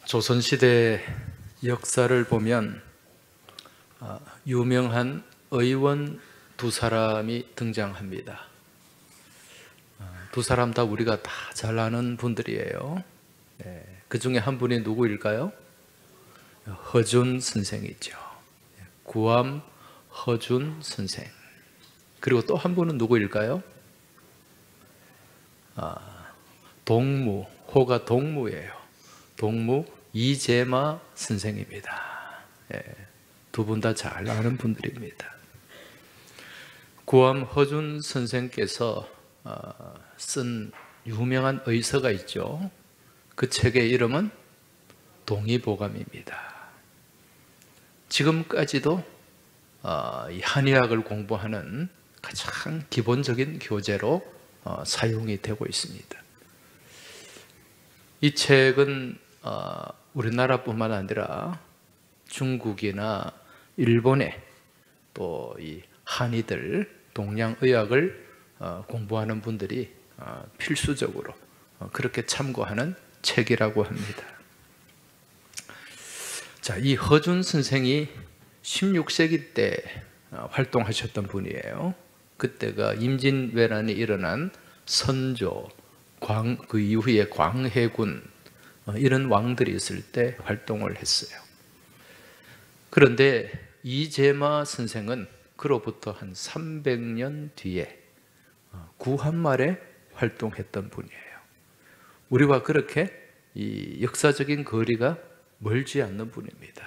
조선시대 역사를 보면 유명한 의원 두 사람이 등장합니다. 두 사람 다 우리가 다 잘 아는 분들이에요. 그 중에 한 분이 누구일까요? 허준 선생이죠. 구암 허준 선생. 그리고 또 한 분은 누구일까요? 동무, 호가 동무예요. 동무 이재마 선생입니다. 두 분 다 잘 아는 분들입니다. 구암 허준 선생께서 쓴 유명한 의서가 있죠. 그 책의 이름은 동의보감입니다. 지금까지도 이 한의학을 공부하는 가장 기본적인 교재로 사용이 되고 있습니다. 이 책은 우리나라뿐만 아니라 중국이나 일본에 또 이 한의들, 동양의학을 공부하는 분들이 필수적으로 그렇게 참고하는 책이라고 합니다. 자, 이 허준 선생이 16세기 때 활동하셨던 분이에요. 그때가 임진왜란이 일어난 선조, 그 이후에 광해군 이런 왕들이 있을 때 활동을 했어요. 그런데 이재마 선생은 그로부터 한 300년 뒤에 구한말에 활동했던 분이에요. 우리와 그렇게 이 역사적인 거리가 멀지 않는 분입니다.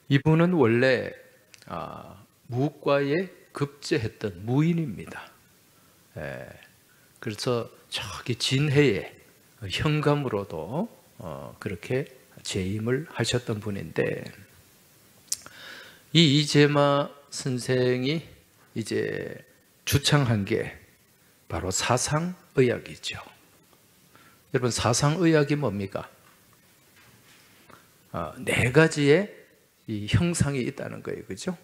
이분은 원래 무과에 급제했던 무인입니다. 그래서 저기 진해에 현감으로도 그렇게 재임을 하셨던 분인데, 이 이재마 선생이 이제 주창한 게 바로 사상의학이죠. 여러분, 사상의학이 뭡니까? 네 가지의 이 형상이 있다는 거예요. 그죠?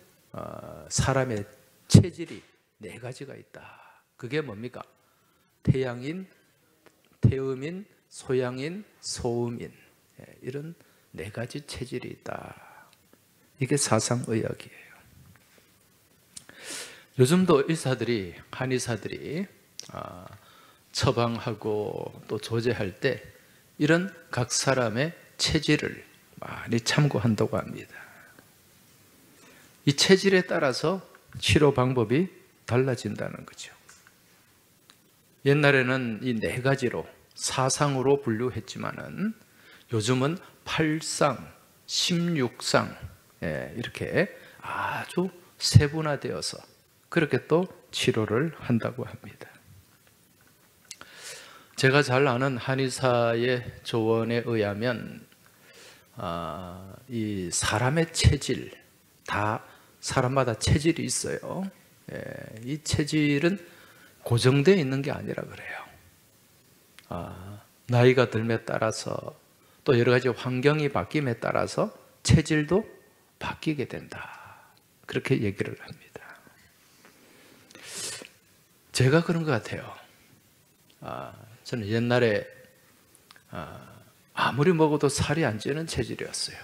사람의 체질이 네 가지가 있다. 그게 뭡니까? 태양인, 태음인, 소양인, 소음인, 이런 네 가지 체질이 있다. 이게 사상의학이에요. 요즘도 의사들이, 한의사들이 처방하고 또 조제할 때 이런 각 사람의 체질을 많이 참고한다고 합니다. 이 체질에 따라서 치료 방법이 달라진다는 거죠. 옛날에는 이 네 가지로 사상으로 분류했지만은 요즘은 8상, 16상 이렇게 아주 세분화되어서 그렇게 또 치료를 한다고 합니다. 제가 잘 아는 한의사의 조언에 의하면 이 사람의 체질, 다 사람마다 체질이 있어요. 이 체질은 고정되어 있는 게 아니라 그래요. 나이가 들에 따라서 또 여러 가지 환경이 바뀜에 따라서 체질도 바뀌게 된다. 그렇게 얘기를 합니다. 제가 그런 것 같아요. 저는 옛날에 아무리 먹어도 살이 안 찌는 체질이었어요.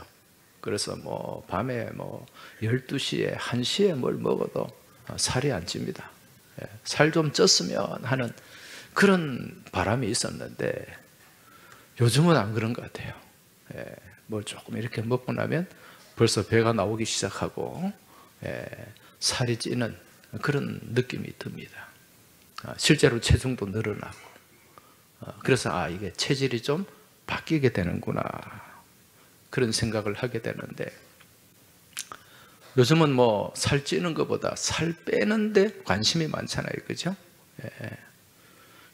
그래서 뭐 밤에 뭐 12시에 1시에 뭘 먹어도 살이 안 찝니다. 살 좀 쪘으면 하는 그런 바람이 있었는데 요즘은 안 그런 것 같아요. 뭘 조금 이렇게 먹고 나면 벌써 배가 나오기 시작하고 살이 찌는 그런 느낌이 듭니다. 실제로 체중도 늘어나고, 그래서 이게 체질이 좀 바뀌게 되는구나, 그런 생각을 하게 되는데, 요즘은 뭐 살 찌는 것보다 살 빼는데 관심이 많잖아요. 그죠?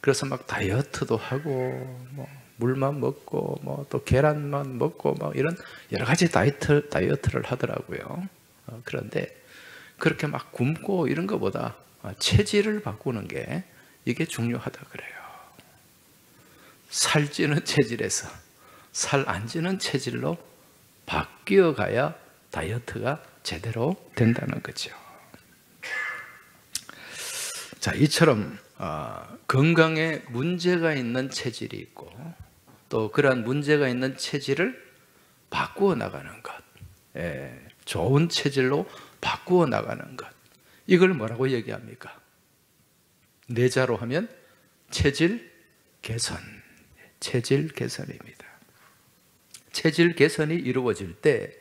그래서 막 다이어트도 하고, 뭐 물만 먹고, 뭐 또 계란만 먹고, 막 이런 여러 가지 다이어트를 하더라고요. 그런데 그렇게 막 굶고 이런 것보다 체질을 바꾸는 게 이게 중요하다 그래요. 살찌는 체질에서 살 안 찌는 체질로 바뀌어 가야 다이어트가 제대로 된다는 거죠. 자, 이처럼 건강에 문제가 있는 체질이 있고 또 그러한 문제가 있는 체질을 바꾸어 나가는 것, 좋은 체질로 바꾸어 나가는 것, 이걸 뭐라고 얘기합니까? 내자로 하면 체질 개선, 체질 개선입니다. 체질 개선이 이루어질 때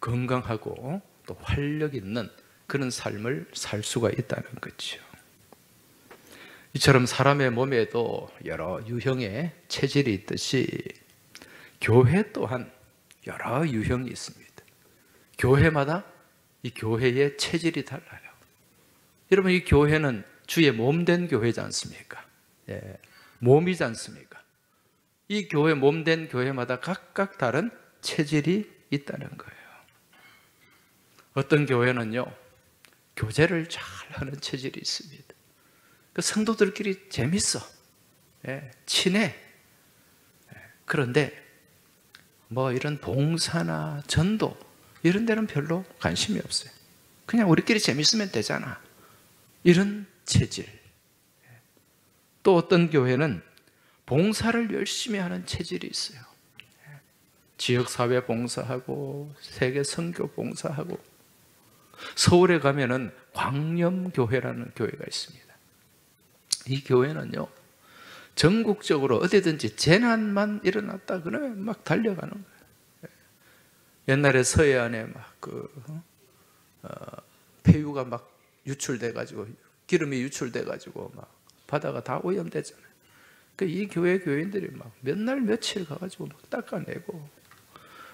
건강하고 또 활력 있는 그런 삶을 살 수가 있다는 거죠. 이처럼 사람의 몸에도 여러 유형의 체질이 있듯이 교회 또한 여러 유형이 있습니다. 교회마다 이 교회의 체질이 달라요. 여러분, 이 교회는 주의 몸된 교회지 않습니까? 몸이지 않습니까? 이 교회, 몸된 교회마다 각각 다른 체질이 있다는 거예요. 어떤 교회는요, 교제를 잘 하는 체질이 있습니다. 그 성도들끼리 재밌어, 친해. 그런데 뭐 이런 봉사나 전도 이런 데는 별로 관심이 없어요. 그냥 우리끼리 재밌으면 되잖아, 이런 체질. 또 어떤 교회는 봉사를 열심히 하는 체질이 있어요. 지역사회 봉사하고 세계 선교 봉사하고, 서울에 가면은 광염교회라는 교회가 있습니다. 이 교회는요, 전국적으로 어디든지 재난만 일어났다 그러면 막 달려가는 거예요. 옛날에 서해안에 막 폐유가 막 유출돼가지고, 기름이 유출돼가지고 막 바다가 다 오염되잖아요. 이 교회 교인들이 막 몇 날 며칠 가가지고 막 닦아내고,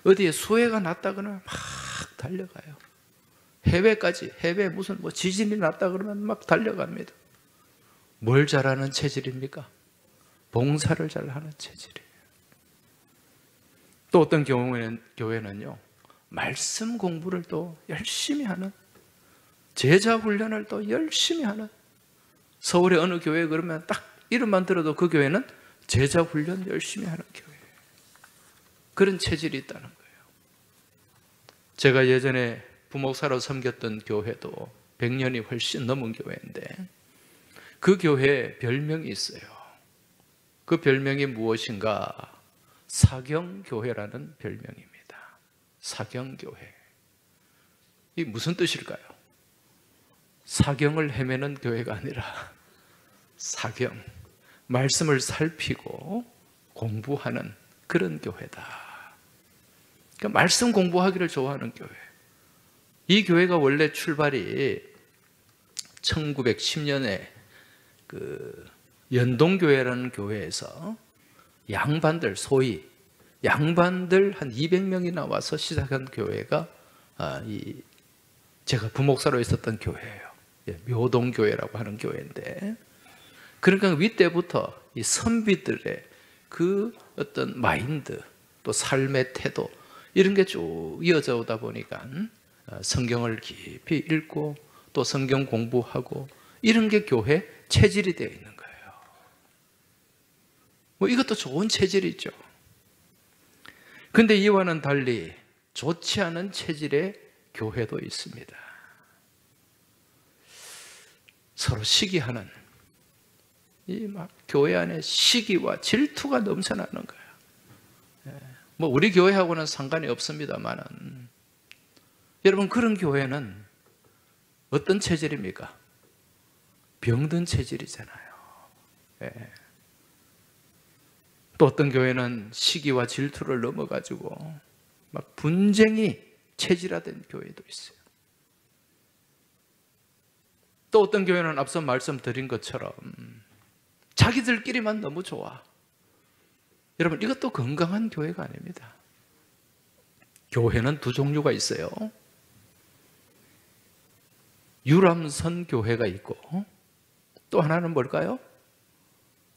어디에 수해가 났다 그러면 막 달려가요. 해외까지, 해외 무슨 뭐 지진이 났다 그러면 막 달려갑니다. 뭘 잘하는 체질입니까? 봉사를 잘하는 체질이에요. 또 어떤 교회는요, 말씀 공부를 또 열심히 하는, 제자 훈련을 또 열심히 하는, 서울의 어느 교회 그러면 딱 이름만 들어도 그 교회는 제자 훈련 열심히 하는 교회예요. 그런 체질이 있다는 거예요. 제가 예전에 부목사로 섬겼던 교회도 100년이 훨씬 넘은 교회인데, 그 교회에 별명이 있어요. 그 별명이 무엇인가? 사경교회라는 별명입니다. 사경교회. 이게 무슨 뜻일까요? 사경을 헤매는 교회가 아니라 사경, 말씀을 살피고 공부하는 그런 교회다. 그러니까 말씀 공부하기를 좋아하는 교회. 이 교회가 원래 출발이 1910년에 그 연동교회라는 교회에서 양반들, 소위 양반들 한 200명이 나와서 시작한 교회가 제가 부목사로 있었던 교회예요. 묘동교회라고 하는 교회인데, 그러니까 윗때부터 이 선비들의 그 어떤 마인드, 또 삶의 태도, 이런 게 쭉 이어져 오다 보니까 성경을 깊이 읽고 또 성경 공부하고, 이런 게 교회 체질이 되어 있는 거예요. 뭐 이것도 좋은 체질이죠. 근데 이와는 달리 좋지 않은 체질의 교회도 있습니다. 서로 시기하는, 이 막 교회 안에 시기와 질투가 넘쳐나는 거예요. 뭐 우리 교회하고는 상관이 없습니다만은, 여러분, 그런 교회는 어떤 체질입니까? 병든 체질이잖아요. 또 어떤 교회는 시기와 질투를 넘어가지고 막 분쟁이 체질화된 교회도 있어요. 또 어떤 교회는 앞서 말씀드린 것처럼 자기들끼리만 너무 좋아. 여러분, 이것도 건강한 교회가 아닙니다. 교회는 두 종류가 있어요. 유람선 교회가 있고, 또 하나는 뭘까요?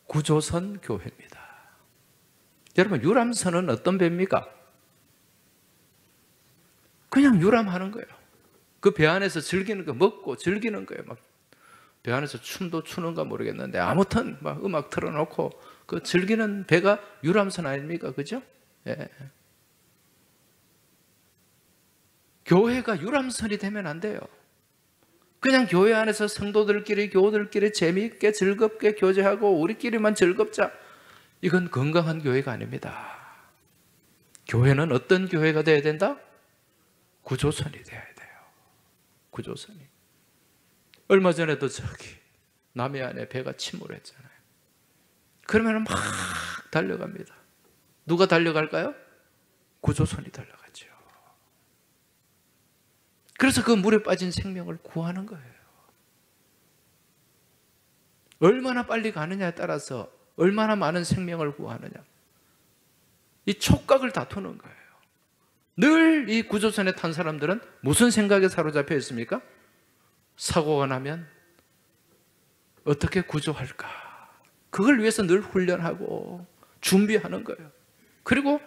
구조선 교회입니다. 여러분, 유람선은 어떤 배입니까? 그냥 유람하는 거예요. 그 배 안에서 즐기는 거, 먹고 즐기는 거예요. 막 배 안에서 춤도 추는가 모르겠는데, 아무튼 막 음악 틀어놓고 그 즐기는 배가 유람선 아닙니까? 그죠? 예. 교회가 유람선이 되면 안 돼요. 그냥 교회 안에서 성도들끼리, 교우들끼리 재미있게 즐겁게 교제하고 우리끼리만 즐겁자, 이건 건강한 교회가 아닙니다. 교회는 어떤 교회가 되어야 된다? 구조선이 되어야 돼요. 구조선이. 얼마 전에도 저기 남해안에 배가 침몰했잖아요. 그러면 막 달려갑니다. 누가 달려갈까요? 구조선이 달려가죠. 그래서 그 물에 빠진 생명을 구하는 거예요. 얼마나 빨리 가느냐에 따라서 얼마나 많은 생명을 구하느냐. 이 촉각을 다투는 거예요. 늘 이 구조선에 탄 사람들은 무슨 생각에 사로잡혀 있습니까? 사고가 나면 어떻게 구조할까? 그걸 위해서 늘 훈련하고 준비하는 거예요. 그리고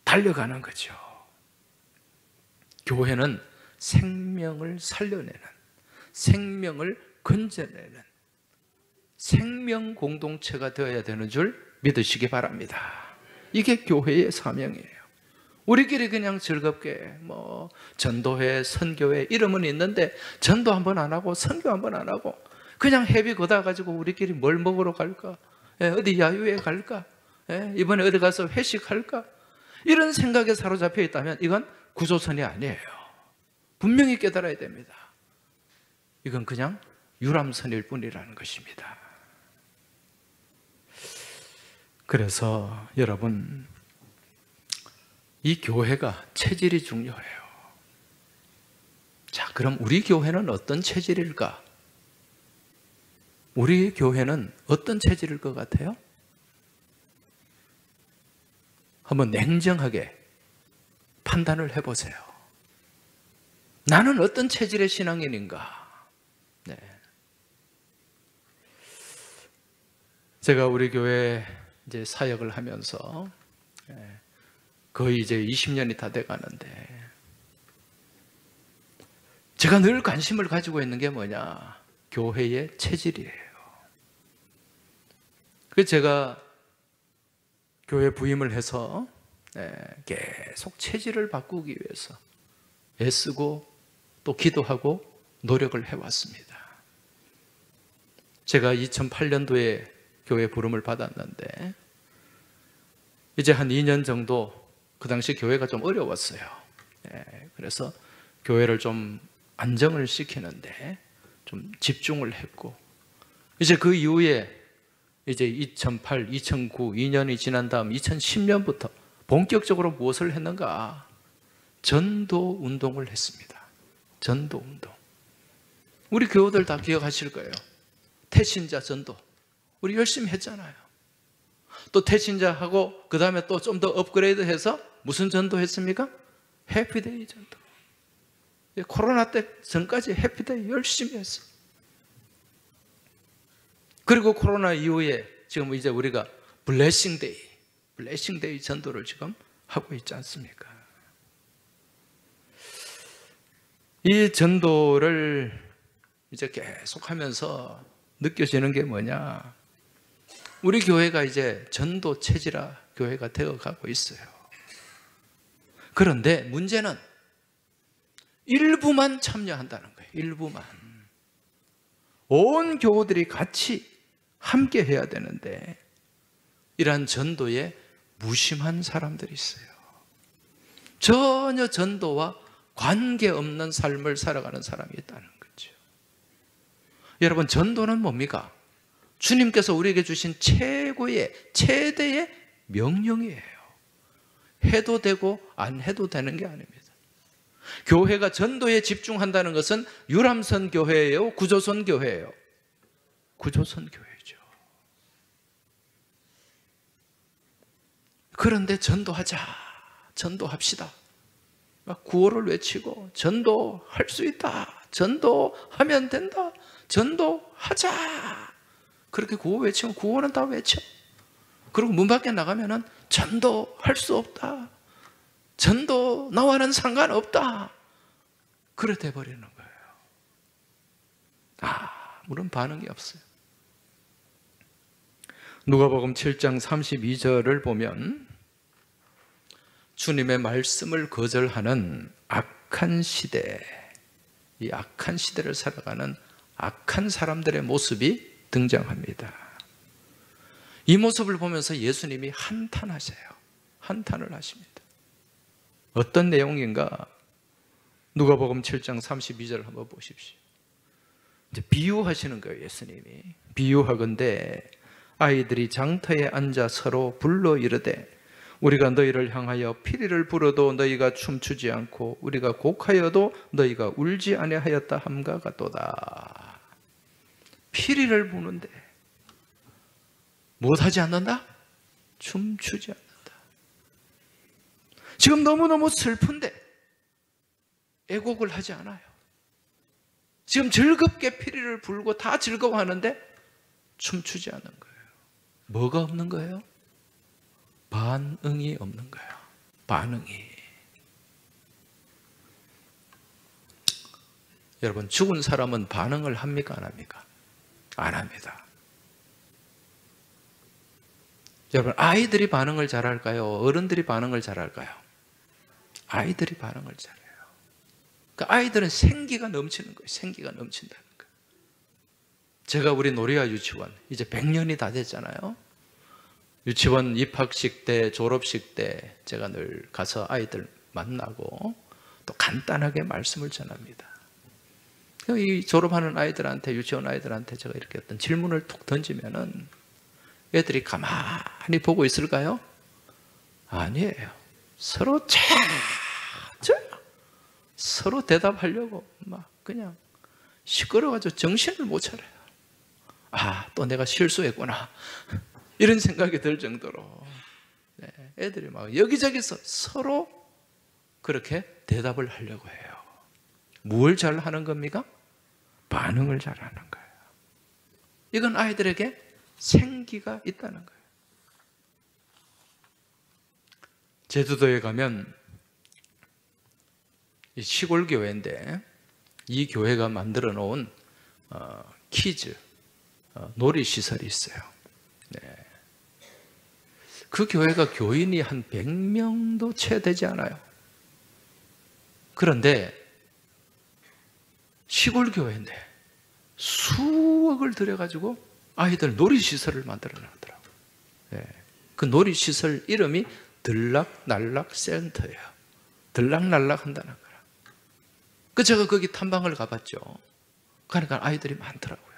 달려가는 거죠. 교회는 생명을 살려내는, 생명을 건져내는 생명 공동체가 되어야 되는 줄 믿으시기 바랍니다. 이게 교회의 사명이에요. 우리끼리 그냥 즐겁게 전도회, 선교회 이름은 있는데 전도 한번 안 하고 선교 한번 안 하고 그냥 회비 걷어가지고 우리끼리 뭘 먹으러 갈까? 어디 야유회 갈까? 이번에 어디 가서 회식할까? 이런 생각에 사로잡혀 있다면 이건 구조선이 아니에요. 분명히 깨달아야 됩니다. 이건 그냥 유람선일 뿐이라는 것입니다. 그래서 여러분, 이 교회가 체질이 중요해요. 자, 그럼 우리 교회는 어떤 체질일까? 우리 교회는 어떤 체질일 것 같아요? 한번 냉정하게 판단을 해보세요. 나는 어떤 체질의 신앙인인가? 네. 제가 우리 교회 이제 사역을 하면서 거의 이제 20년이 다 돼 가는데 제가 늘 관심을 가지고 있는 게 뭐냐? 교회의 체질이에요. 그래서 제가 교회 부임을 해서 계속 체질을 바꾸기 위해서 애쓰고 또 기도하고 노력을 해왔습니다. 제가 2008년도에 교회 부름을 받았는데 이제 한 2년 정도 그 당시 교회가 좀 어려웠어요. 그래서 교회를 좀 안정을 시키는데 좀 집중을 했고 이제 그 이후에 이제 2008, 2009, 2년이 지난 다음 2010년부터 본격적으로 무엇을 했는가? 전도 운동을 했습니다. 전도 운동. 우리 교우들 다 기억하실 거예요. 태신자 전도. 우리 열심히 했잖아요. 또 태신자하고 그 다음에 또 좀 더 업그레이드해서 무슨 전도 했습니까? 해피데이 전도. 코로나 때 전까지 해피데이 열심히 했어. 그리고 코로나 이후에 지금 이제 우리가 블레싱데이 전도를 지금 하고 있지 않습니까? 이 전도를 이제 계속 하면서 느껴지는 게 뭐냐? 우리 교회가 이제 전도 체질화 교회가 되어가고 있어요. 그런데 문제는 일부만 참여한다는 거예요. 일부만. 온 교우들이 같이 함께 해야 되는데 이러한 전도에 무심한 사람들이 있어요. 전혀 전도와 관계없는 삶을 살아가는 사람이 있다는 거죠. 여러분, 전도는 뭡니까? 주님께서 우리에게 주신 최대의 명령이에요. 해도 되고 안 해도 되는 게 아닙니다. 교회가 전도에 집중한다는 것은 유람선 교회예요? 구조선 교회예요? 구조선 교회죠. 그런데 전도합시다. 막 구호를 외치고 전도할 수 있다. 전도하면 된다. 전도하자. 그렇게 구호 외치면 구호는 다 외쳐. 그리고 문 밖에 나가면은 전도할 수 없다. 전도 나와는 상관없다. 그래 돼버리는 거예요. 아무런 반응이 없어요. 누가복음 7장 32절을 보면 주님의 말씀을 거절하는 악한 시대, 이 악한 시대를 살아가는 악한 사람들의 모습이 등장합니다. 이 모습을 보면서 예수님이 한탄하세요. 한탄을 하십니다. 어떤 내용인가? 누가복음 7장 32절 한번 보십시오. 이제 비유하시는 거예요, 예수님이. 비유하건대 아이들이 장터에 앉아 서로 불러 이르되 우리가 너희를 향하여 피리를 불어도 너희가 춤추지 않고 우리가 곡하여도 너희가 울지 아니하였다 함과 같도다. 피리를 부는데 무엇하지 않는다? 춤추지 않는다. 지금 너무너무 슬픈데 애곡을 하지 않아요. 지금 즐겁게 피리를 불고 다 즐거워하는데 춤추지 않는 거예요. 뭐가 없는 거예요? 반응이 없는 거예요. 반응이. 여러분, 죽은 사람은 반응을 합니까? 안 합니까? 안 합니다. 여러분, 아이들이 반응을 잘할까요? 어른들이 반응을 잘할까요? 아이들이 반응을 잘해요. 그러니까 아이들은 생기가 넘치는 거예요. 생기가 넘친다는 거예요. 제가 우리 노리아 유치원 이제 100년이 다 됐잖아요. 유치원 입학식 때, 졸업식 때 제가 늘 가서 아이들 만나고 또 간단하게 말씀을 전합니다. 이 졸업하는 아이들한테, 유치원 아이들한테 제가 이렇게 어떤 질문을 툭 던지면은 애들이 가만히 보고 있을까요? 아니에요. 서로 서로 대답하려고 막 그냥 시끄러워가지고 정신을 못 차려요. 아, 또 내가 실수했구나. 이런 생각이 들 정도로 애들이 막 여기저기서 서로 그렇게 대답을 하려고 해요. 뭘 잘 하는 겁니까? 반응을 잘 하는 거예요. 이건 아이들에게 생기가 있다는 거예요. 제주도에 가면 시골 교회인데 이 교회가 만들어 놓은 키즈 놀이시설이 있어요. 네. 그 교회가 교인이 한 100명도 채 되지 않아요. 그런데 시골 교회인데 수억을 들여가지고 아이들 놀이시설을 만들어 놨더라고요. 네. 그 놀이시설 이름이 들락날락 센터예요. 들락날락 한다는 거예요. 그 제가 거기 탐방을 가봤죠. 그러니까 아이들이 많더라고요.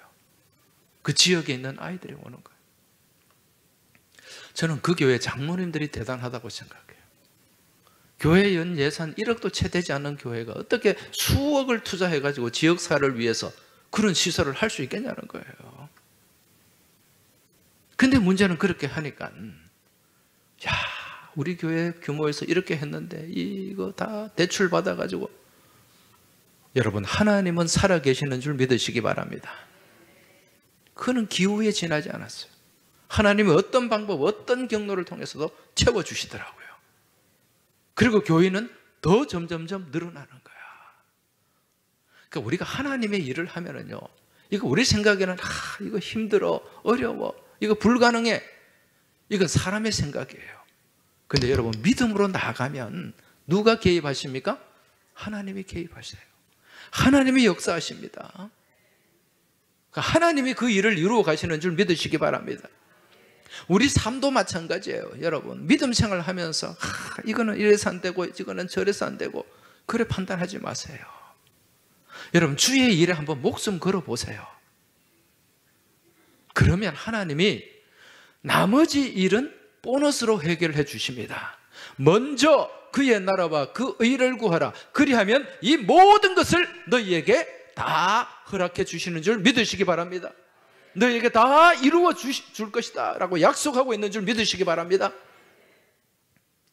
그 지역에 있는 아이들이 오는 거예요. 저는 그 교회 장로님들이 대단하다고 생각해요. 교회 연 예산 1억도 채 되지 않는 교회가 어떻게 수억을 투자해가지고 지역사회를 위해서 그런 시설을 할 수 있겠냐는 거예요. 근데 문제는 그렇게 하니까 야, 우리 교회 규모에서 이렇게 했는데 이거 다 대출 받아가지고 여러분, 하나님은 살아계시는 줄 믿으시기 바랍니다. 그는 기후에 지나지 않았어요. 하나님은 어떤 방법, 어떤 경로를 통해서도 채워주시더라고요. 그리고 교회는 더 점점점 늘어나는 거야. 그러니까 우리가 하나님의 일을 하면은요, 이거 우리 생각에는 이거 힘들어, 어려워, 이거 불가능해. 이건 사람의 생각이에요. 근데 여러분, 믿음으로 나아가면 누가 개입하십니까? 하나님이 개입하세요. 하나님이 역사하십니다. 하나님이 그 일을 이루어 가시는 줄 믿으시기 바랍니다. 우리 삶도 마찬가지예요. 여러분, 믿음 생활을 하면서 이거는 이래서 안 되고 이거는 저래서 안 되고 그래 판단하지 마세요. 여러분, 주의 일에 한번 목숨 걸어보세요. 그러면 하나님이 나머지 일은 보너스로 해결해 주십니다. 먼저 그의 나라와 그 의를 구하라. 그리하면 이 모든 것을 너희에게 다 허락해 주시는 줄 믿으시기 바랍니다. 너희에게 다 이루어 줄 것이다 라고 약속하고 있는 줄 믿으시기 바랍니다.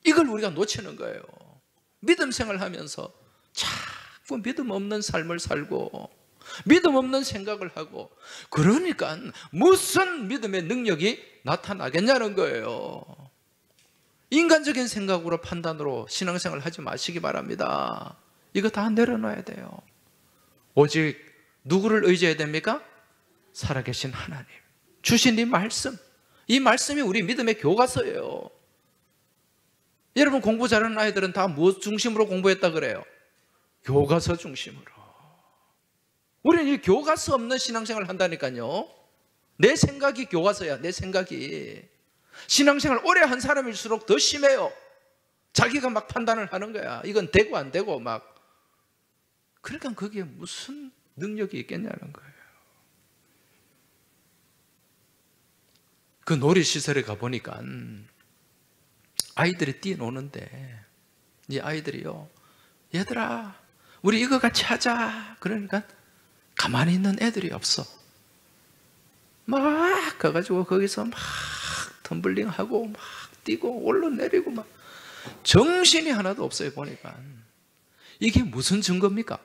이걸 우리가 놓치는 거예요. 믿음 생활하면서 자꾸 믿음 없는 삶을 살고 믿음 없는 생각을 하고 그러니까 무슨 믿음의 능력이 나타나겠냐는 거예요. 인간적인 생각으로 판단으로 신앙생활 하지 마시기 바랍니다. 이거 다 내려놔야 돼요. 오직 누구를 의지해야 됩니까? 살아계신 하나님 주신 이 말씀, 이 말씀이 우리 믿음의 교과서예요. 여러분, 공부 잘하는 아이들은 다 무엇 중심으로 공부했다 그래요? 교과서 중심으로. 우리는 이 교과서 없는 신앙생활을 한다니까요. 내 생각이 교과서야. 내 생각이. 신앙생활 오래 한 사람일수록 더 심해요. 자기가 막 판단을 하는 거야. 이건 되고 안 되고 막. 그러니까 거기에 무슨 능력이 있겠냐는 거예요. 그 놀이시설에 가보니까 아이들이 뛰노는데 이 아이들이요, 얘들아 우리 이거 같이 하자. 그러니까 가만히 있는 애들이 없어. 막 가가지고 거기서 막 텀블링하고 막 뛰고 올라내리고 막 정신이 하나도 없어요. 보니까 이게 무슨 증거입니까?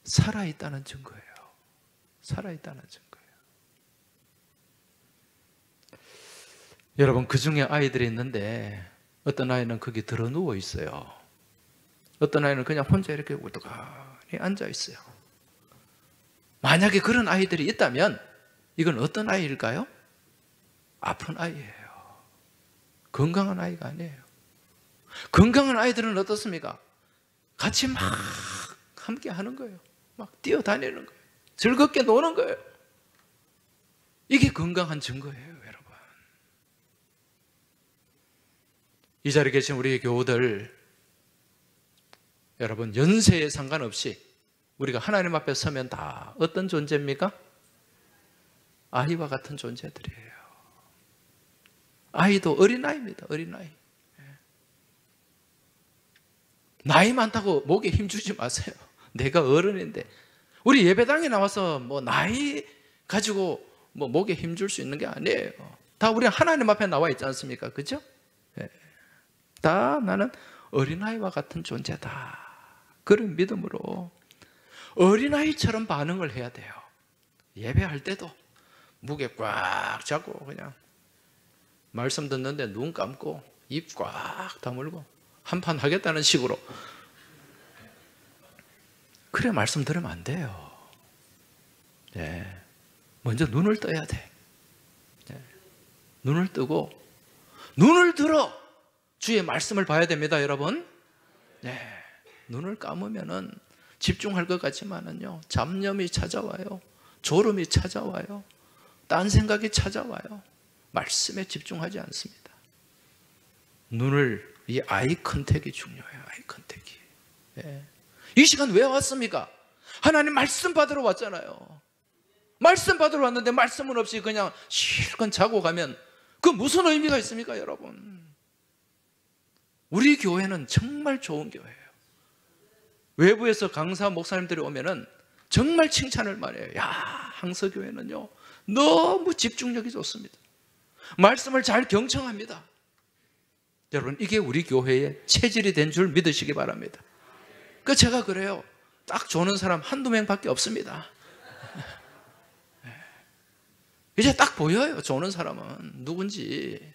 살아있다는 증거예요. 살아있다는 증거예요. 여러분, 그 중에 아이들이 있는데 어떤 아이는 거기 들어 누워 있어요. 어떤 아이는 그냥 혼자 이렇게 울떡하니 앉아 있어요. 만약에 그런 아이들이 있다면 이건 어떤 아이일까요? 아픈 아이예요. 건강한 아이가 아니에요. 건강한 아이들은 어떻습니까? 같이 막 함께 하는 거예요. 막 뛰어다니는 거예요. 즐겁게 노는 거예요. 이게 건강한 증거예요, 여러분. 이 자리에 계신 우리 교우들, 여러분, 연세에 상관없이 우리가 하나님 앞에 서면 다 어떤 존재입니까? 아이와 같은 존재들이에요. 아이도 어린아이입니다. 어린아이. 나이 많다고 목에 힘주지 마세요. 내가 어른인데. 우리 예배당에 나와서 뭐 나이 가지고 뭐 목에 힘줄 수 있는 게 아니에요. 다 우리 하나님 앞에 나와 있지 않습니까? 그죠? 다 나는 어린아이와 같은 존재다. 그런 믿음으로 어린아이처럼 반응을 해야 돼요. 예배할 때도 무게 꽉 잡고 그냥 말씀 듣는데 눈 감고 입 꽉 다물고 한판 하겠다는 식으로. 그래 말씀 들으면 안 돼요. 네. 먼저 눈을 떠야 돼. 네. 눈을 뜨고 눈을 들어 주의 말씀을 봐야 됩니다, 여러분. 네. 눈을 감으면은 집중할 것 같지만은요, 잡념이 찾아와요. 졸음이 찾아와요. 딴 생각이 찾아와요. 말씀에 집중하지 않습니다. 눈을, 이 아이 컨택이 중요해요. 아이 컨택이. 네. 이 시간 왜 왔습니까? 하나님 말씀 받으러 왔잖아요. 말씀 받으러 왔는데 말씀은 없이 그냥 실컷 자고 가면 그 무슨 의미가 있습니까, 여러분? 우리 교회는 정말 좋은 교회예요. 외부에서 강사 목사님들이 오면은 정말 칭찬을 말해요. 야, 항서교회는요 너무 집중력이 좋습니다. 말씀을 잘 경청합니다. 여러분, 이게 우리 교회의 체질이 된 줄 믿으시기 바랍니다. 그 제가 그래요. 딱 조는 사람 한두 명밖에 없습니다. 이제 딱 보여요. 조는 사람은 누군지.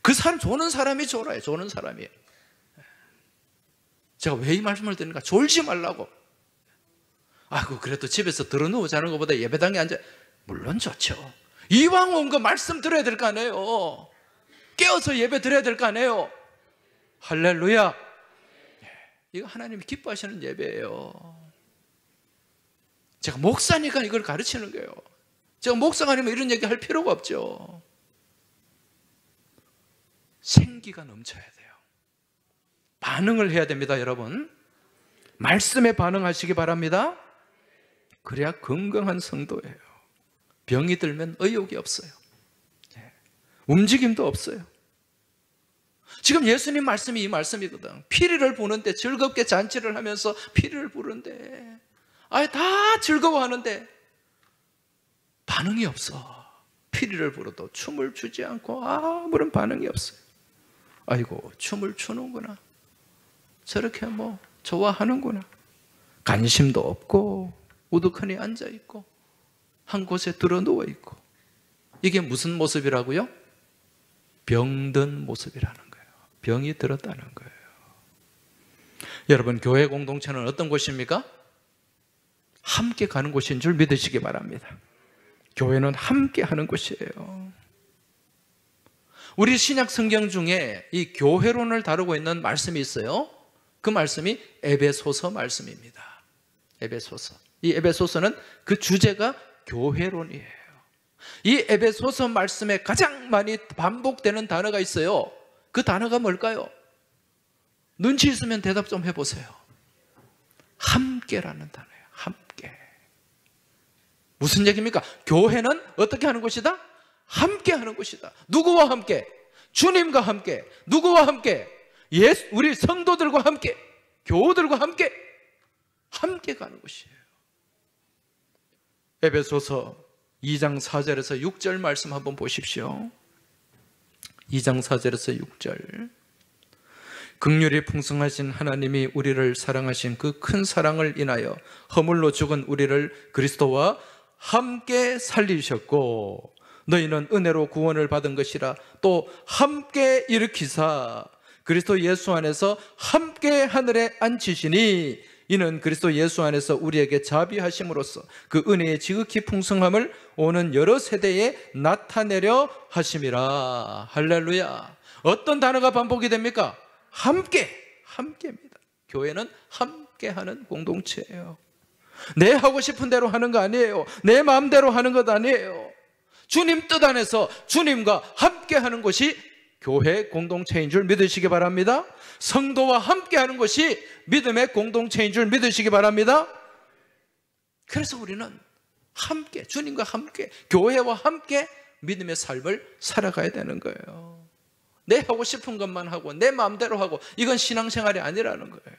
그 사람, 조는 사람이 졸아요. 조는 사람이. 제가 왜 이 말씀을 드리는가? 졸지 말라고. 아이고, 그래도 집에서 들어누워 자는 것보다 예배당에 앉아, 물론 좋죠. 이왕 온 거 말씀 들어야 될 거 아니에요. 깨어서 예배 드려야 될 거 아니에요. 할렐루야. 이거 하나님이 기뻐하시는 예배예요. 제가 목사니까 이걸 가르치는 거예요. 제가 목사가 아니면 이런 얘기 할 필요가 없죠. 생기가 넘쳐야 돼요. 반응을 해야 됩니다, 여러분. 말씀에 반응하시기 바랍니다. 그래야 건강한 성도예요. 병이 들면 의욕이 없어요. 움직임도 없어요. 지금 예수님 말씀이 이 말씀이거든. 피리를 부는데, 즐겁게 잔치를 하면서 피리를 부르는데, 아예 다 즐거워하는데 반응이 없어. 피리를 불어도 춤을 추지 않고 아무런 반응이 없어요. 아이고, 춤을 추는구나. 저렇게 뭐 좋아하는구나. 관심도 없고 우두커니 앉아있고 한 곳에 들어 누워있고. 이게 무슨 모습이라고요? 병든 모습이라는 거예요. 병이 들었다는 거예요. 여러분, 교회 공동체는 어떤 곳입니까? 함께 가는 곳인 줄 믿으시기 바랍니다. 교회는 함께 하는 곳이에요. 우리 신약 성경 중에 이 교회론을 다루고 있는 말씀이 있어요. 그 말씀이 에베소서 말씀입니다. 에베소서. 이 에베소서는 그 주제가 교회론이에요. 이 에베소서 말씀에 가장 많이 반복되는 단어가 있어요. 그 단어가 뭘까요? 눈치 있으면 대답 좀 해보세요. 함께라는 단어예요. 함께. 무슨 얘기입니까? 교회는 어떻게 하는 곳이다? 함께 하는 곳이다. 누구와 함께? 주님과 함께. 누구와 함께? 우리 성도들과 함께. 교우들과 함께. 함께 가는 곳이에요. 에베소서 2장 4절에서 6절 말씀 한번 보십시오. 2장 4절에서 6절. 긍휼이 풍성하신 하나님이 우리를 사랑하신 그 큰 사랑을 인하여 허물로 죽은 우리를 그리스도와 함께 살리셨고 너희는 은혜로 구원을 받은 것이라 또 함께 일으키사 그리스도 예수 안에서 함께 하늘에 앉히시니 이는 그리스도 예수 안에서 우리에게 자비하심으로써 그 은혜의 지극히 풍성함을 오는 여러 세대에 나타내려 하심이라. 할렐루야. 어떤 단어가 반복이 됩니까? 함께, 함께입니다. 교회는 함께하는 공동체예요. 내 하고 싶은 대로 하는 거 아니에요. 내 마음대로 하는 것 아니에요. 주님 뜻 안에서 주님과 함께하는 것이 교회 공동체인 줄 믿으시기 바랍니다. 성도와 함께하는 것이 믿음의 공동체인 줄 믿으시기 바랍니다. 그래서 우리는 함께, 주님과 함께, 교회와 함께 믿음의 삶을 살아가야 되는 거예요. 내 하고 싶은 것만 하고 내 마음대로 하고 이건 신앙생활이 아니라는 거예요.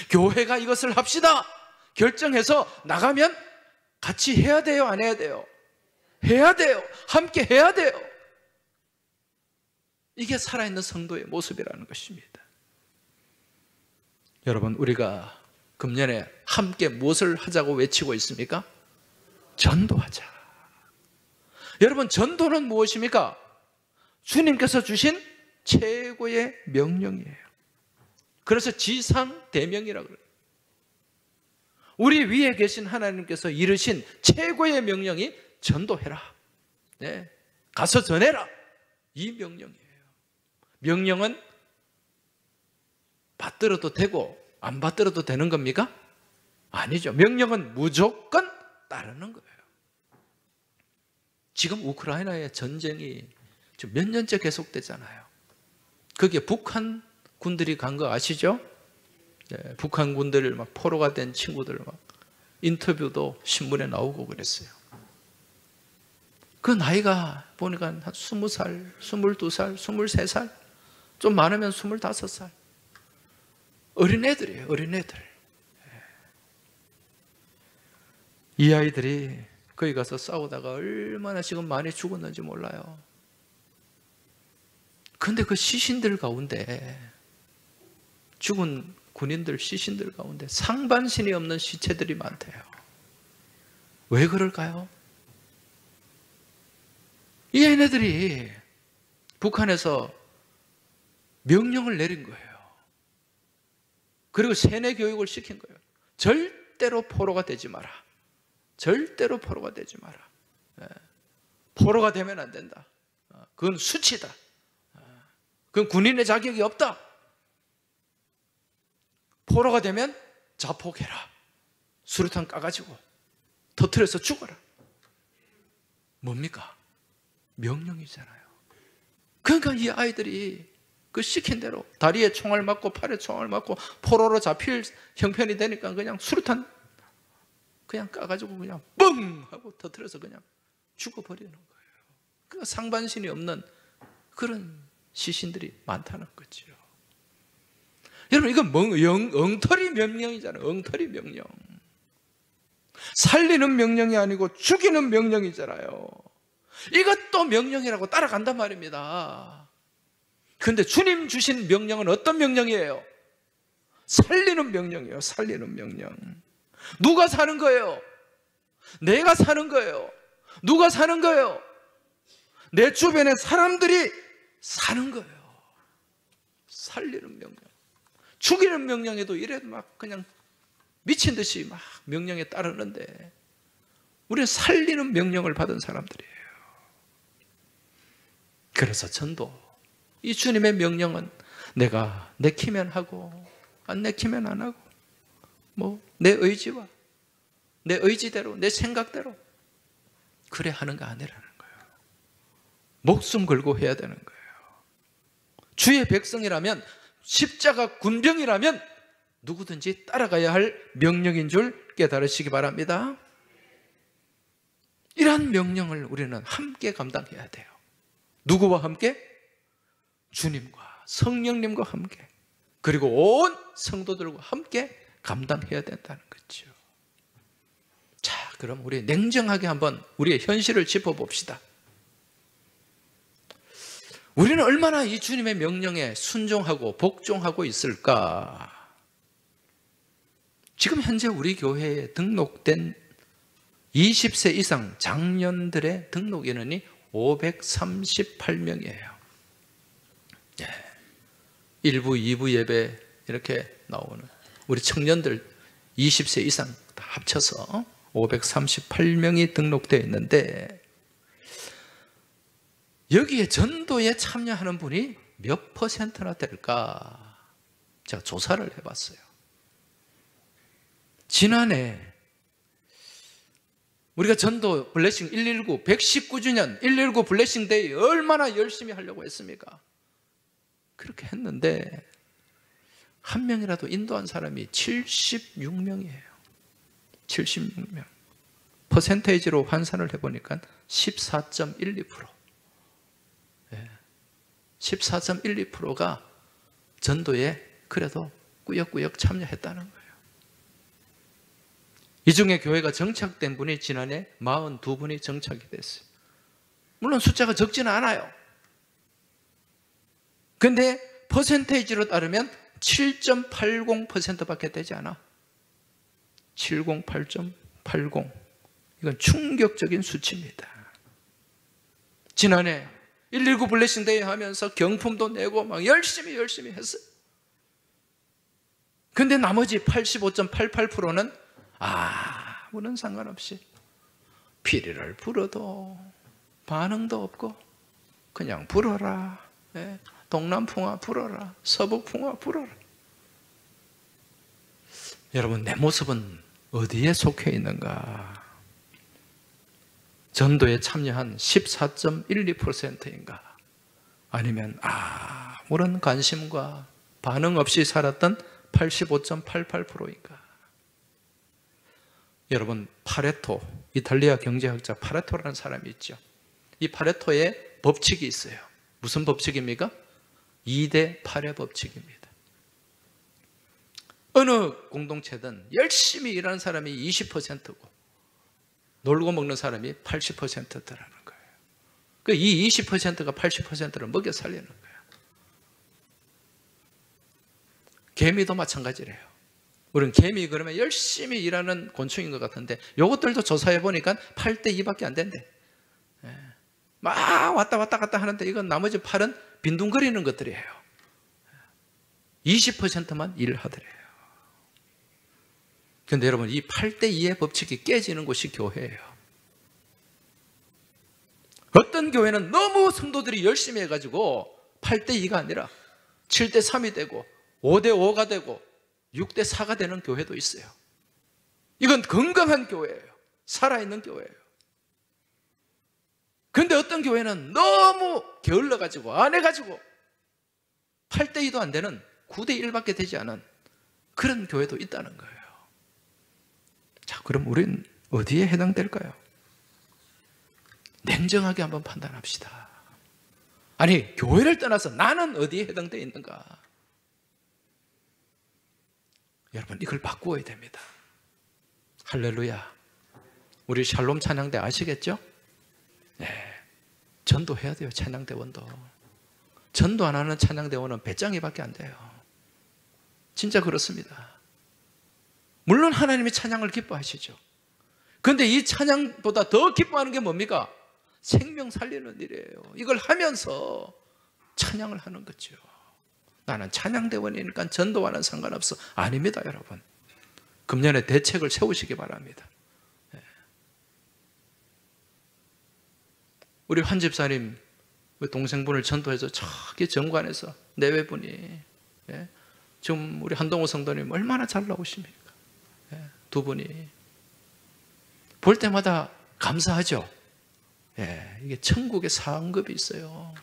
교회가 이것을 합시다 결정해서 나가면 같이 해야 돼요? 안 해야 돼요? 해야 돼요. 함께 해야 돼요. 이게 살아있는 성도의 모습이라는 것입니다. 여러분, 우리가 금년에 함께 무엇을 하자고 외치고 있습니까? 전도하자. 여러분, 전도는 무엇입니까? 주님께서 주신 최고의 명령이에요. 그래서 지상대명이라고 그래요. 우리 위에 계신 하나님께서 이르신 최고의 명령이 전도해라. 네. 가서 전해라. 이 명령이에요. 명령은 받들어도 되고 안 받들어도 되는 겁니까? 아니죠. 명령은 무조건 따르는 거예요. 지금 우크라이나의 전쟁이 지금 몇 년째 계속되잖아요. 거기에 북한 군들이 간 거 아시죠? 네, 북한 군들 막 포로가 된 친구들 막 인터뷰도 신문에 나오고 그랬어요. 그 나이가 보니까 한 20살, 22살, 23살, 좀 많으면 25살. 어린애들이에요, 어린애들. 이 아이들이 거기 가서 싸우다가 얼마나 지금 많이 죽었는지 몰라요. 그런데 그 시신들 가운데, 죽은 군인들 시신들 가운데 상반신이 없는 시체들이 많대요. 왜 그럴까요? 이 얘네들이 북한에서 명령을 내린 거예요. 그리고 세뇌 교육을 시킨 거예요. 절대로 포로가 되지 마라. 절대로 포로가 되지 마라. 포로가 되면 안 된다. 그건 수치다. 그건 군인의 자격이 없다. 포로가 되면 자폭해라. 수류탄 까가지고 터뜨려서 죽어라. 뭡니까? 명령이잖아요. 그러니까 이 아이들이 그 시킨 대로 다리에 총알 맞고 팔에 총알 맞고 포로로 잡힐 형편이 되니까 그냥 수류탄 그냥 까가지고 그냥 뻥 하고 터뜨려서 그냥 죽어버리는 거예요. 그러니까 상반신이 없는 그런 시신들이 많다는 거죠. 여러분, 이건 엉터리 명령이잖아요. 엉터리 명령. 살리는 명령이 아니고 죽이는 명령이잖아요. 이것도 명령이라고 따라간단 말입니다. 그런데 주님 주신 명령은 어떤 명령이에요? 살리는 명령이에요. 살리는 명령. 누가 사는 거예요? 내가 사는 거예요. 누가 사는 거예요? 내 주변의 사람들이 사는 거예요. 살리는 명령. 죽이는 명령에도 이래 막 그냥 미친 듯이 막 명령에 따르는데 우리는 살리는 명령을 받은 사람들이에요. 그래서 전도, 이 주님의 명령은 내가 내키면 하고 안 내키면 안 하고 뭐 내 의지와 내 의지대로 내 생각대로 그래 하는 거 아니라는 거예요. 목숨 걸고 해야 되는 거예요. 주의 백성이라면, 십자가 군병이라면 누구든지 따라가야 할 명령인 줄 깨달으시기 바랍니다. 이러한 명령을 우리는 함께 감당해야 돼요. 누구와 함께? 주님과 성령님과 함께, 그리고 온 성도들과 함께 감당해야 된다는 거죠. 자, 그럼 우리 냉정하게 한번 우리의 현실을 짚어봅시다. 우리는 얼마나 이 주님의 명령에 순종하고 복종하고 있을까? 지금 현재 우리 교회에 등록된 20세 이상 장년들의 등록 인원이 538명이에요. 1부, 2부 예배 이렇게 나오는 우리 청년들 20세 이상 다 합쳐서 538명이 등록되어 있는데, 여기에 전도에 참여하는 분이 몇 퍼센트나 될까? 제가 조사를 해봤어요. 지난해 우리가 전도 블레싱 119 119주년 119 블레싱 데이 얼마나 열심히 하려고 했습니까? 그렇게 했는데 한 명이라도 인도한 사람이 76명이에요. 76명. 퍼센테이지로 환산을 해보니까 14.12%. 14.12%가 전도에 그래도 꾸역꾸역 참여했다는 거예요. 이 중에 교회가 정착된 분이 지난해 42분이 정착이 됐어요. 물론 숫자가 적지는 않아요. 근데 퍼센테이지로 따르면 7.80%밖에 되지 않아. 708.80. 이건 충격적인 수치입니다. 지난해 119 블레싱 데이 하면서 경품도 내고 막 열심히 했어요. 근데 나머지 85.88%는 아무런 상관없이 피리를 불어도 반응도 없고 그냥 불어라. 동남풍화 불어라. 서북풍화 불어라. 여러분, 내 모습은 어디에 속해 있는가? 전도에 참여한 14.12%인가? 아니면 아무런 관심과 반응 없이 살았던 85.88%인가? 여러분, 파레토, 이탈리아 경제학자 파레토라는 사람이 있죠. 이 파레토의 법칙이 있어요. 무슨 법칙입니까? 2대 8의 법칙입니다. 어느 공동체든 열심히 일하는 사람이 20%고 놀고 먹는 사람이 80%더라는 거예요. 이 20%가 80%를 먹여 살리는 거예요. 개미도 마찬가지래요. 우리는 개미 그러면 열심히 일하는 곤충인 것 같은데 이것들도 조사해 보니까 8대 2밖에 안 된대. 막 왔다 갔다 하는데 이건 나머지 8은 빈둥거리는 것들이에요. 20%만 일을 하더래요. 그런데 여러분, 이 8대 2의 법칙이 깨지는 곳이 교회예요. 어떤 교회는 너무 성도들이 열심히 해가지고 8대 2가 아니라 7대 3이 되고 5대 5가 되고 6대 4가 되는 교회도 있어요. 이건 건강한 교회예요. 살아있는 교회예요. 그런데 어떤 교회는 너무 게을러가지고 안 해가지고 8대 2도 안 되는 9대 1밖에 되지 않은 그런 교회도 있다는 거예요. 자, 그럼 우리는 어디에 해당될까요? 냉정하게 한번 판단합시다. 아니, 교회를 떠나서 나는 어디에 해당되어 있는가? 여러분, 이걸 바꾸어야 됩니다. 할렐루야. 우리 샬롬 찬양대 아시겠죠? 네, 전도해야 돼요. 찬양대원도. 전도 안 하는 찬양대원은 배짱이밖에 안 돼요. 진짜 그렇습니다. 물론 하나님이 찬양을 기뻐하시죠. 그런데 이 찬양보다 더 기뻐하는 게 뭡니까? 생명 살리는 일이에요. 이걸 하면서 찬양을 하는 거죠. 나는 찬양대원이니까 전도와는 상관없어. 아닙니다, 여러분. 금년에 대책을 세우시기 바랍니다. 우리 한 집사님 동생분을 전도해서 저기 정관에서 내외분이, 지금 우리 한동호 성도님 얼마나 잘 나오십니까? 두 분이 볼 때마다 감사하죠. 예, 이게 천국의 상급이 있어요.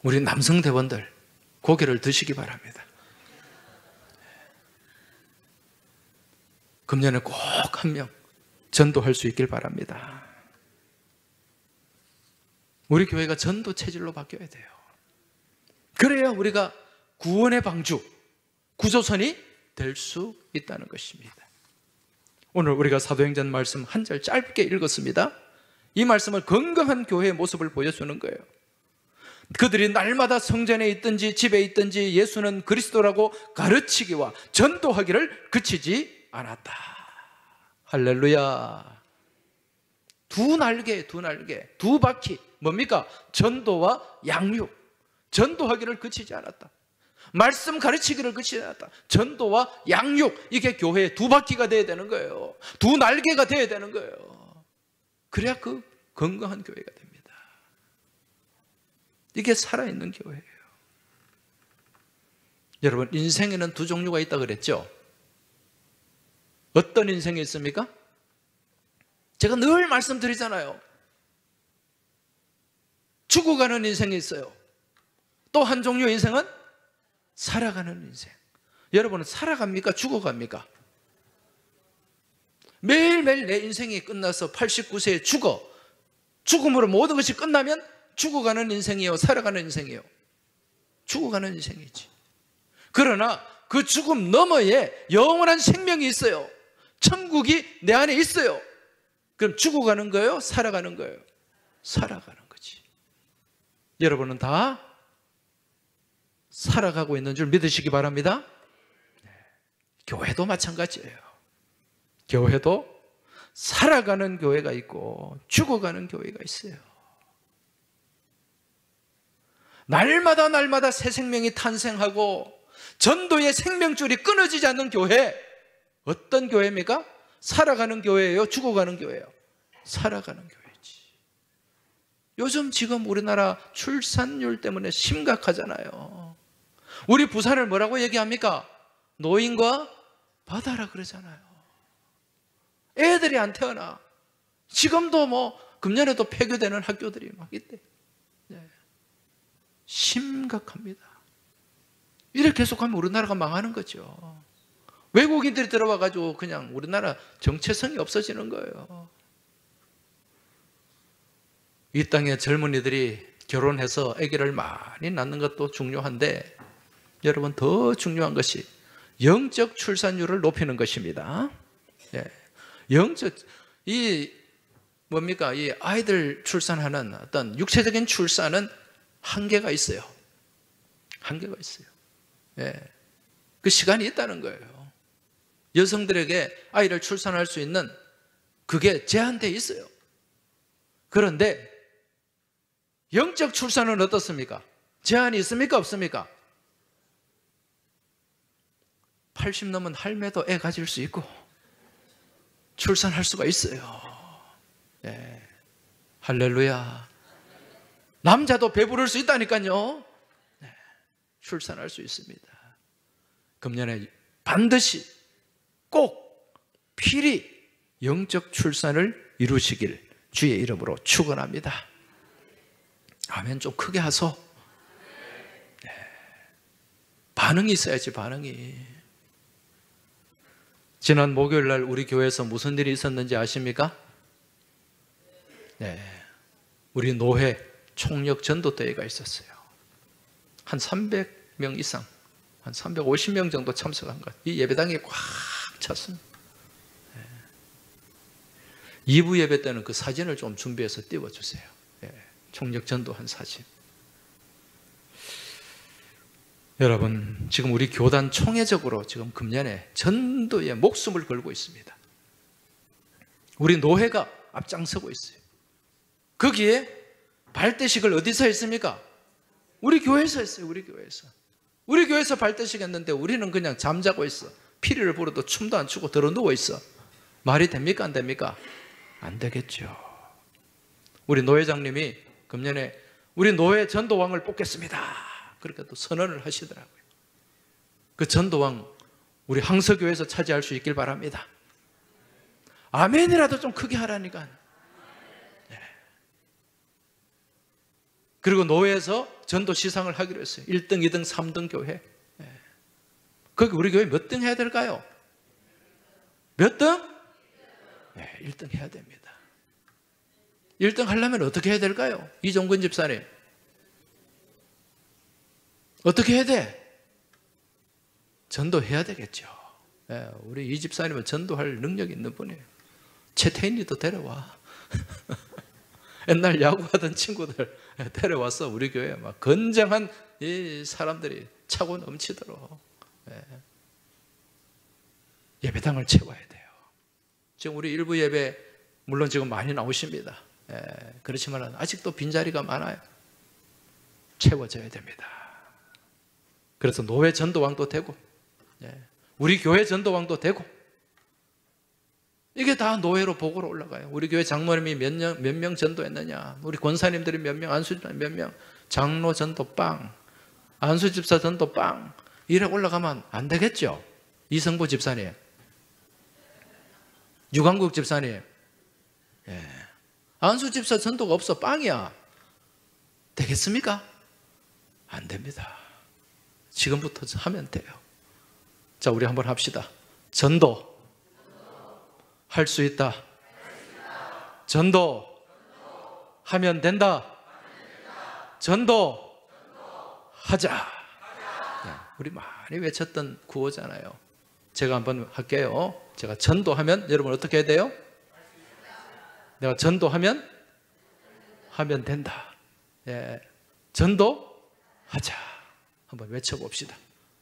우리 남성 대원들 고개를 드시기 바랍니다. 금년에 꼭 한 명 전도할 수 있길 바랍니다. 우리 교회가 전도 체질로 바뀌어야 돼요. 그래야 우리가 구원의 방주, 구조선이 될 수 있다는 것입니다. 오늘 우리가 사도행전 말씀 한 절 짧게 읽었습니다. 이 말씀은 건강한 교회의 모습을 보여주는 거예요. 그들이 날마다 성전에 있든지 집에 있든지 예수는 그리스도라고 가르치기와 전도하기를 그치지 않았다. 할렐루야. 두 날개, 두 바퀴. 뭡니까? 전도와 양육. 전도하기를 그치지 않았다. 말씀 가르치기를 그치지 않았다. 전도와 양육. 이게 교회의 두 바퀴가 돼야 되는 거예요. 두 날개가 돼야 되는 거예요. 그래야 그 건강한 교회가 됩니다. 이게 살아있는 교회예요. 여러분, 인생에는 두 종류가 있다고 그랬죠? 어떤 인생이 있습니까? 제가 늘 말씀드리잖아요. 죽어가는 인생이 있어요. 또 한 종류의 인생은 살아가는 인생. 여러분은 살아갑니까? 죽어갑니까? 매일매일 내 인생이 끝나서 89세에 죽음으로 모든 것이 끝나면 죽어가는 인생이요, 살아가는 인생이요? 죽어가는 인생이지. 그러나 그 죽음 너머에 영원한 생명이 있어요. 천국이 내 안에 있어요. 그럼 죽어가는 거예요? 살아가는 거예요? 살아가는 거지. 여러분은 다 살아가고 있는 줄 믿으시기 바랍니다. 교회도 마찬가지예요. 교회도 살아가는 교회가 있고 죽어가는 교회가 있어요. 날마다 새 생명이 탄생하고 전도의 생명줄이 끊어지지 않는 교회, 어떤 교회입니까? 살아가는 교회예요? 죽어가는 교회예요? 살아가는 교회지. 요즘 지금 우리나라 출산율 때문에 심각하잖아요. 우리 부산을 뭐라고 얘기합니까? 노인과 바다라 그러잖아요. 애들이 안 태어나. 지금도 금년에도 폐교되는 학교들이 막 있대. 네. 심각합니다. 이렇게 계속하면 우리나라가 망하는 거죠. 외국인들이 들어와가지고 그냥 우리나라 정체성이 없어지는 거예요. 이 땅의 젊은이들이 결혼해서 아기를 많이 낳는 것도 중요한데, 여러분, 더 중요한 것이 영적 출산율을 높이는 것입니다. 예. 이 아이들 출산하는 어떤 육체적인 출산은 한계가 있어요. 한계가 있어요. 예. 그 시간이 있다는 거예요. 여성들에게 아이를 출산할 수 있는 그게 제한되어 있어요. 그런데 영적 출산은 어떻습니까? 제한이 있습니까? 없습니까? 80 넘은 할매도 애 가질 수 있고 출산할 수가 있어요. 예. 할렐루야. 남자도 배부를 수 있다니까요. 네. 출산할 수 있습니다. 금년에 반드시 꼭 필히 영적 출산을 이루시길 주의 이름으로 축원합니다. 아멘. 좀 크게 하소. 네. 반응이 있어야지, 반응이. 지난 목요일 날 우리 교회에서 무슨 일이 있었는지 아십니까? 네. 우리 노회 총력 전도대회가 있었어요. 한 300명 이상, 한 350명 정도 참석한 것. 이 예배당이 꽉 찼습니다. 네. 2부 예배 때는 그 사진을 좀 준비해서 띄워주세요. 네. 총력 전도한 사진. 여러분, 지금 우리 교단 총회적으로 지금 금년에 전도에 목숨을 걸고 있습니다. 우리 노회가 앞장서고 있어요. 거기에 발대식을 어디서 했습니까? 우리 교회에서 했어요. 우리 교회에서. 우리 교회에서 발대식 했는데 우리는 그냥 잠자고 있어. 피리를 불어도 춤도 안 추고 들어 누워 있어. 말이 됩니까? 안 됩니까? 안 되겠죠. 우리 노회장님이 금년에 우리 노회 전도왕을 뽑겠습니다. 그렇게 또 선언을 하시더라고요. 그 전도왕 우리 항서교회에서 차지할 수 있길 바랍니다. 아멘이라도 좀 크게 하라니까. 그리고 노회에서 전도 시상을 하기로 했어요. 1등, 2등, 3등 교회. 거기 우리 교회 몇 등 해야 될까요? 몇 등? 네, 1등 해야 됩니다. 1등 하려면 어떻게 해야 될까요? 이종근 집사님, 어떻게 해야 돼? 전도해야 되겠죠. 네, 우리 이 집사님은 전도할 능력이 있는 분이에요. 최태인이도 데려와. 옛날 야구하던 친구들 데려와서 우리 교회에 막 건장한 이 사람들이 차고 넘치도록 예배당을 채워야 돼요. 지금 우리 일부 예배 물론 지금 많이 나오십니다. 그렇지만 아직도 빈자리가 많아요. 채워져야 됩니다. 그래서 노회 전도왕도 되고 우리 교회 전도왕도 되고 이게 다 노회로 보고로 올라가요. 우리 교회 장로님이 몇 명 전도했느냐, 우리 권사님들이 몇 명, 안수집사 몇 명, 장로 전도 빵, 안수집사 전도 빵 이래 올라가면 안 되겠죠. 이성부 집사님, 유광국 집사님, 안수집사 전도가 없어 빵이야. 되겠습니까? 안 됩니다. 지금부터 하면 돼요. 자, 우리 한번 합시다. 전도 할 수 있다. 전도 하면 된다. 전도 하자. 우리 많이 외쳤던 구호잖아요. 제가 한번 할게요. 제가 전도하면 여러분 어떻게 해야 돼요? 내가 전도하면 된다. 전도하자. 한번 외쳐봅시다.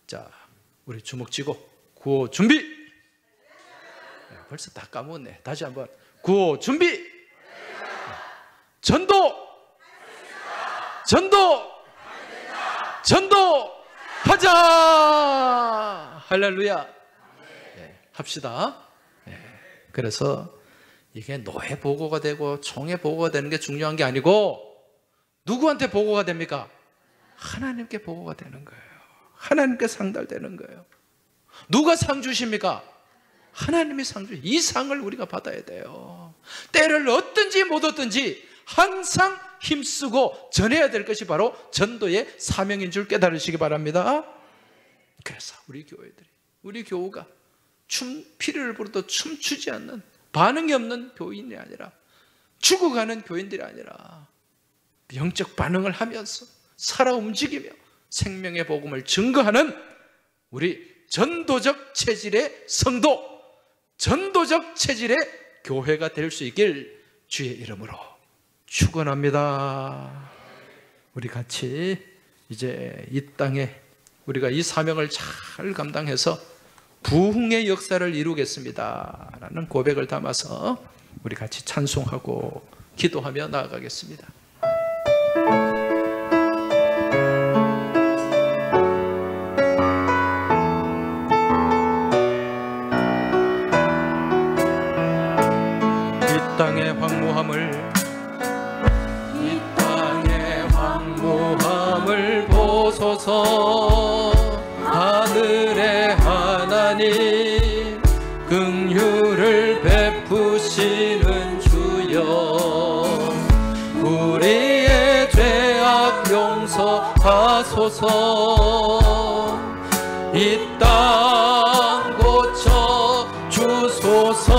자, 우리 주먹 쥐고 구호 준비. 벌써 다 까먹었네. 다시 한번 구호 준비. 전도 하자. 할렐루야. 합시다. 그래서 이게 노회 보고가 되고 총회 보고가 되는 게 중요한 게 아니고 누구한테 보고가 됩니까? 하나님께 보고가 되는 거예요. 하나님께 상달되는 거예요. 누가 상 주십니까? 하나님이 상 주십니다. 이 상을 우리가 받아야 돼요. 때를 얻든지 못 얻든지 항상 힘쓰고 전해야 될 것이 바로 전도의 사명인 줄 깨달으시기 바랍니다. 그래서 우리 교회들이, 우리 교우가 피를 불어도 춤추지 않는, 반응이 없는 교인이 아니라, 죽어가는 교인들이 아니라 영적 반응을 하면서 살아 움직이며 생명의 복음을 증거하는 우리 전도적 체질의 성도, 전도적 체질의 교회가 될 수 있길 주의 이름으로 축원합니다. 우리 같이 이제 이 땅에 우리가 이 사명을 잘 감당해서 부흥의 역사를 이루겠습니다 라는 고백을 담아서 우리 같이 찬송하고 기도하며 나아가겠습니다. 이 땅의 황무함을 보소서. 하늘의 하나님 긍휼을 베푸시는 주여, 우리의 죄악 용서하소서. 이 땅 고쳐 주소서.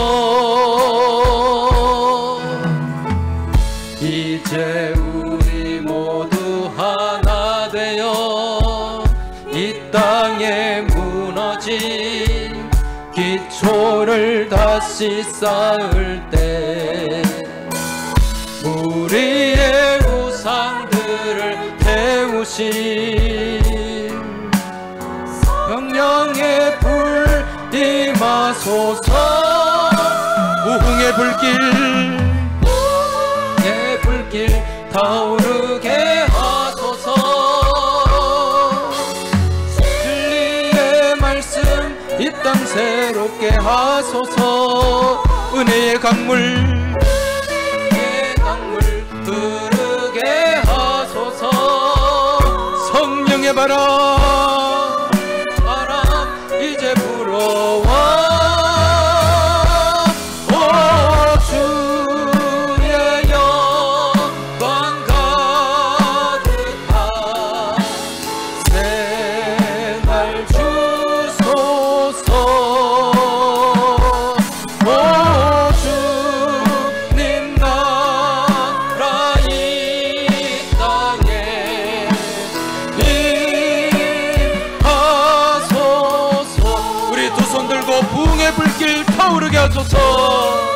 이제 우리 모두 하나 되어 이 땅에 무너진 기초를 다시 쌓을 때 우리의 우상들을 태우신 성령의 불 임하소서. 부흥의 불길 타오르게 하소서. 진리의 말씀 이 땅 새롭게 하소서. 은혜의 강물 흐르게 하소서. 성령의 바람 이제 불어와. 주의 영광 가득 타오르게 하소서.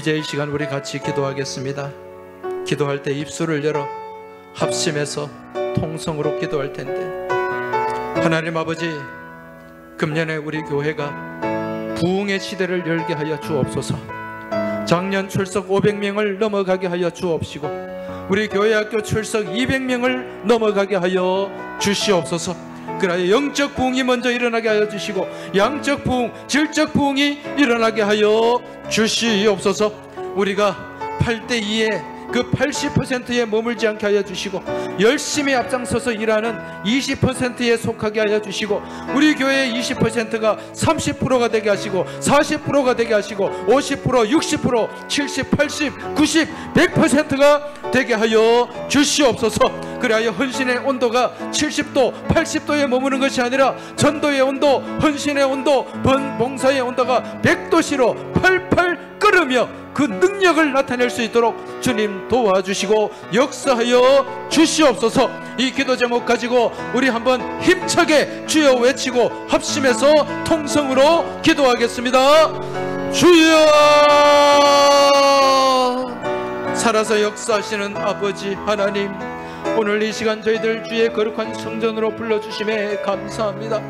이제 이 시간 우리 같이 기도하겠습니다. 기도할 때 입술을 열어 합심해서 통성으로 기도할 텐데, 하나님 아버지, 금년에 우리 교회가 부흥의 시대를 열게 하여 주옵소서. 작년 출석 500명을 넘어가게 하여 주옵시고, 우리 교회 학교 출석 200명을 넘어가게 하여 주시옵소서. 그러나 영적 부흥이 먼저 일어나게 하여 주시고, 양적 부흥, 질적 부흥이 일어나게 하여 주시옵소서. 우리가 8대2의 그 80%에 머물지 않게 하여 주시고, 열심히 앞장서서 일하는 20%에 속하게 하여 주시고, 우리 교회의 20%가 30%가 되게 하시고, 40%가 되게 하시고, 50%, 60%, 70, 80, 90, 100%가 되게 하여 주시옵소서. 그리하여 헌신의 온도가 70도, 80도에 머무는 것이 아니라 전도의 온도, 헌신의 온도, 봉사의 온도가 100도씨로 팔팔 끓으며 그 능력을 나타낼 수 있도록 주님 도와주시고 역사하여 주시옵소서. 이 기도 제목 가지고 우리 한번 힘차게 주여 외치고 합심해서 통성으로 기도하겠습니다. 주여! 살아서 역사하시는 아버지 하나님, 오늘 이 시간 저희들 주의 거룩한 성전으로 불러주심에 감사합니다.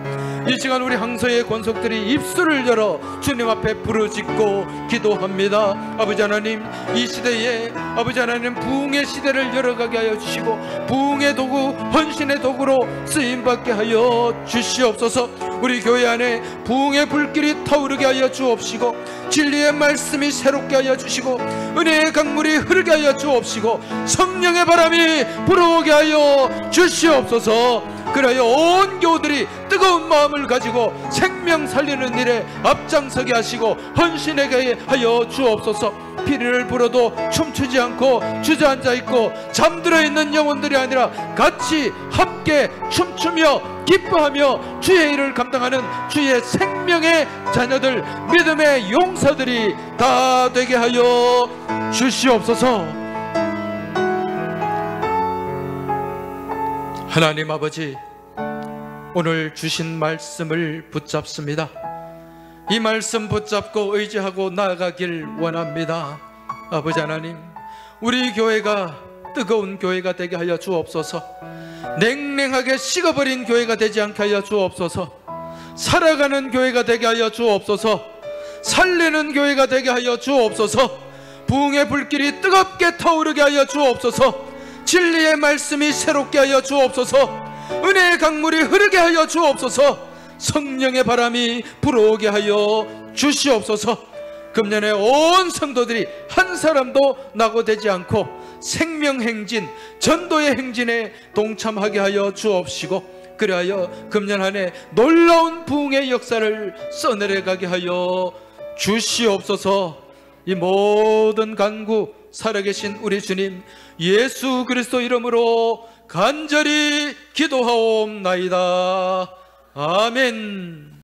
이 시간 우리 항서의 권속들이 입술을 열어 주님 앞에 부르짖고 기도합니다. 아버지 하나님, 이 시대에 아버지 하나님 부흥의 시대를 열어가게 하여 주시고, 부흥의 도구, 헌신의 도구로 쓰임받게 하여 주시옵소서. 우리 교회 안에 부흥의 불길이 타오르게 하여 주옵시고, 진리의 말씀이 새롭게 하여 주시고, 은혜의 강물이 흐르게 하여 주옵시고, 성령의 바람이 불어오게 하여 주시옵소서. 그래야 온 교우들이 뜨거운 마음을 가지고 생명 살리는 일에 앞장서게 하시고 헌신하게 하여 주옵소서. 피리를 불어도 춤추지 않고 주저앉아 있고 잠들어 있는 영혼들이 아니라 같이 함께 춤추며 기뻐하며 주의 일을 감당하는 주의 생명의 자녀들, 믿음의 용사들이 다 되게 하여 주시옵소서. 하나님 아버지, 오늘 주신 말씀을 붙잡습니다. 이 말씀 붙잡고 의지하고 나아가길 원합니다. 아버지 하나님, 우리 교회가 뜨거운 교회가 되게 하여 주옵소서. 냉랭하게 식어버린 교회가 되지 않게 하여 주옵소서. 살아가는 교회가 되게 하여 주옵소서. 살리는 교회가 되게 하여 주옵소서. 부흥의 불길이 뜨겁게 타오르게 하여 주옵소서. 진리의 말씀이 새롭게 하여 주옵소서. 은혜의 강물이 흐르게 하여 주옵소서. 성령의 바람이 불어오게 하여 주시옵소서. 금년에 온 성도들이 한 사람도 낙오되지 않고 생명행진, 전도의 행진에 동참하게 하여 주옵시고, 그리하여 금년 한 해 놀라운 부흥의 역사를 써내려가게 하여 주시옵소서. 이 모든 간구 살아계신 우리 주님 예수 그리스도 이름으로 간절히 기도하옵나이다. 아멘.